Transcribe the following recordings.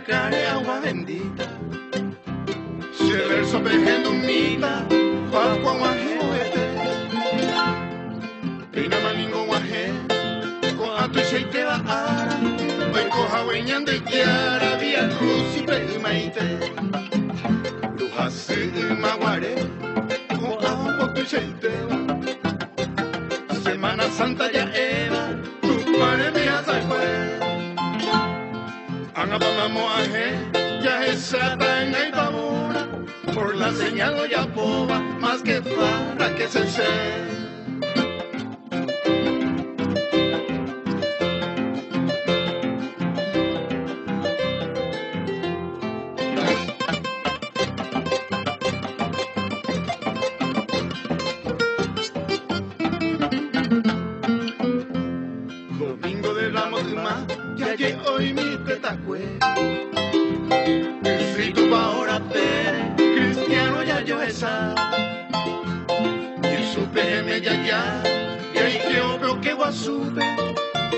care agua bendita. Si el verso pejendo mita, Pascua guaje oete. Pina maningo guaje, con atu y seite va ara. Hoy coja hueñan de kiara, vía cruz y peimaite. Bruja se maguare, con agua tu y seite. Semana Santa ya era, tu padre me hace fue. Angapamamo aje, ya es sata en el babura. Por la señal o ya poba, más que para que se sé. Domingo de Ramos de Mar, ya que hoy mi petacue. Si tú pa' ahora tere, cristiano ya yo esa. Y supe me ya y ahí que obvio que guasupe.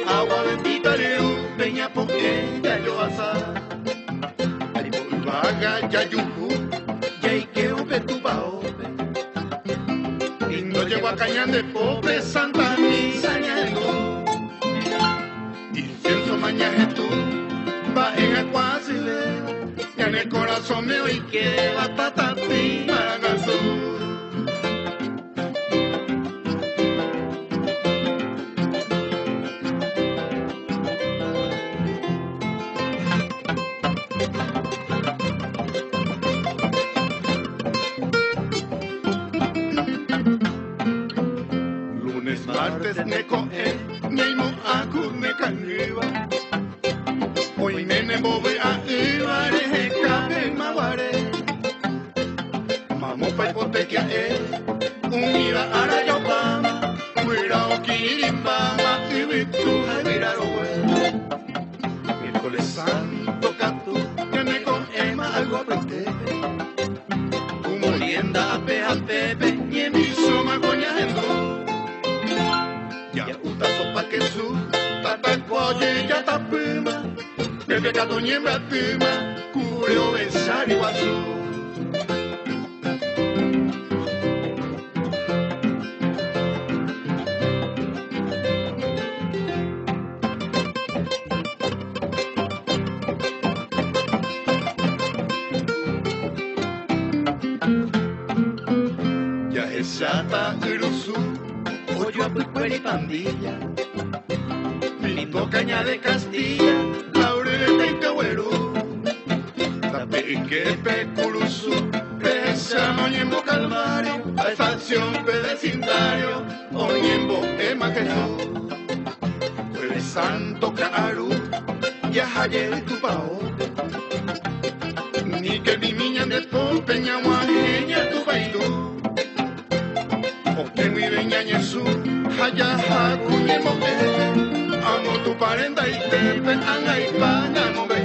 Agua bendita le peña porque ya yo asa. Ahí volvaga ya yuju, y ahí que ope tu pa' ope. Y no llego a cañar de pobre Santa Misa ñando. Incienso mañana tú, va en el cuasileo. Ya en el corazón me oí que batata ti maragazo. Lunes, martes, ne coe, neimo aku ne cangiva. Hoy nene bobe a ibare, cabe maguare. Mamo pa hipoteca unida a la yopama. Cuira o kirimbama, y vitu a virar owe. Miércoles santo catu, que me con ema algo aprende. Como lienda a pepe, y en mi soma coñando. Ya uta sopa que su, tata coye ya tapima. Que pecado niembra tima, curio besar y guazú. Ya es chata irusu, oyo a puicuera y pandilla. Pinto caña de Castilla, laurel y cahuero. Tape que peculusu, pesa moñembo calvario, a estación pedecindario, oñembo ema Jesús. Jueves santo caru, ya ayer tu pao. Ni que mi niña de pompeña guajeña tu bailú. O que mi veña Jesús, allá jacuñembo amo tu parenda y te ven a la hispana no me